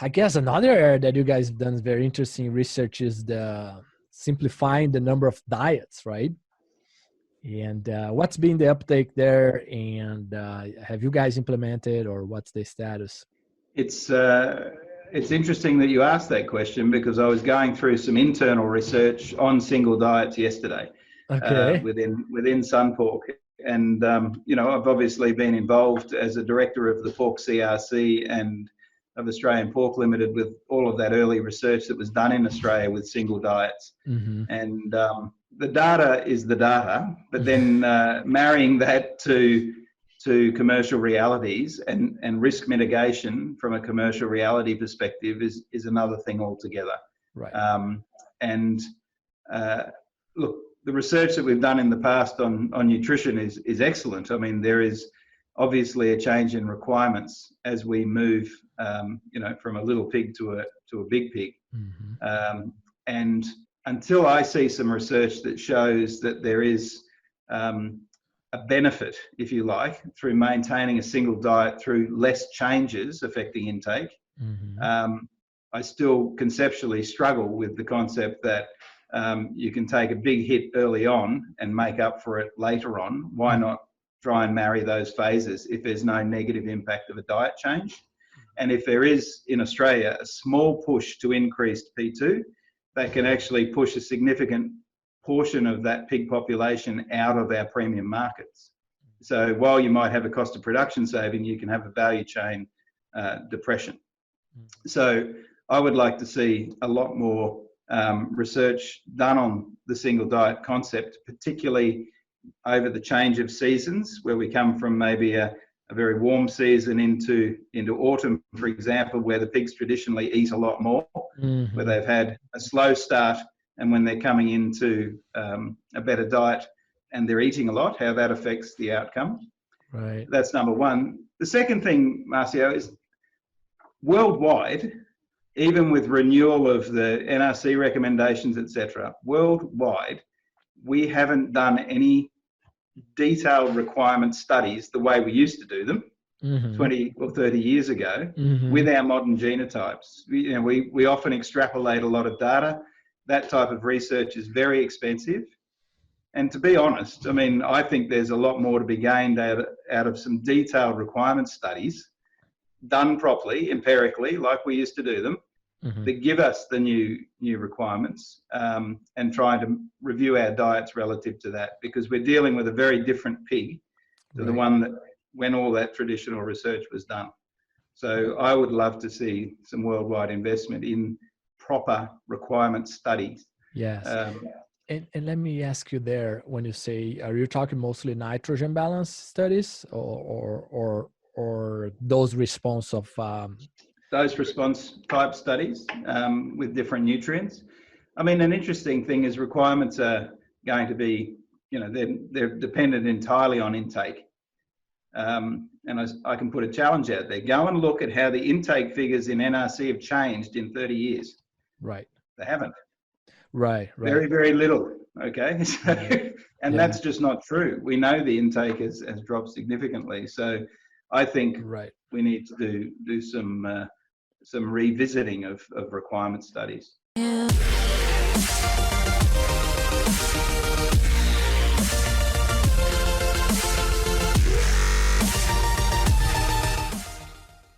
I guess another area that you guys have done very interesting research is the simplifying the number of diets, right? And what's been the uptake there? And have you guys implemented, or what's the status? It's interesting that you asked that question, because I was going through some internal research on single diets yesterday. Okay. Within Sunpork, and I've obviously been involved as a director of the Pork CRC and of Australian Pork Limited with all of that early research that was done in Australia with single diets. Mm-hmm. And the data is the data, but then marrying that to commercial realities and risk mitigation from a commercial reality perspective is another thing altogether. Right. Look, the research that we've done in the past on nutrition is excellent. I mean, there is obviously a change in requirements as we move, from a little pig to a big pig. Mm-hmm. And until I see some research that shows that there is a benefit, if you like, through maintaining a single diet through less changes affecting intake, Mm-hmm. I still conceptually struggle with the concept that you can take a big hit early on and make up for it later on. Why not try and marry those phases if there's no negative impact of a diet change? And if there is in Australia a small push to increased P2, that can actually push a significant portion of that pig population out of our premium markets. So while you might have a cost of production saving, you can have a value chain depression. So I would like to see a lot more research done on the single diet concept, particularly over the change of seasons, where we come from maybe a very warm season into autumn, for example, where the pigs traditionally eat a lot more, Mm-hmm. where they've had a slow start, and when they're coming into a better diet and they're eating a lot, how that affects the outcome. Right. That's number one. The second thing, Marcio, is worldwide, even with renewal of the NRC recommendations, etc., worldwide, we haven't done any detailed requirement studies the way we used to do them 20 or 30 years ago with our modern genotypes. We often extrapolate a lot of data. That type of research is very expensive. And to be honest, I mean, I think there's a lot more to be gained out of some detailed requirement studies done properly, empirically, like we used to do them, that give us the new requirements, and try to review our diets relative to that, because we're dealing with a very different pig to the one that when all that traditional research was done. So I would love to see some worldwide investment in proper requirement studies. Yes. And let me ask you there, when you say, are you talking mostly nitrogen balance studies or those response of those response type studies with different nutrients? I mean, an interesting thing is requirements are going to be, they're dependent entirely on intake. And I can put a challenge out there. Go and look at how the intake figures in NRC have changed in 30 years. Right. They haven't. Right. Very, very little. Okay. And that's just not true. We know the intake has dropped significantly. So I think we need to do some revisiting of requirement studies.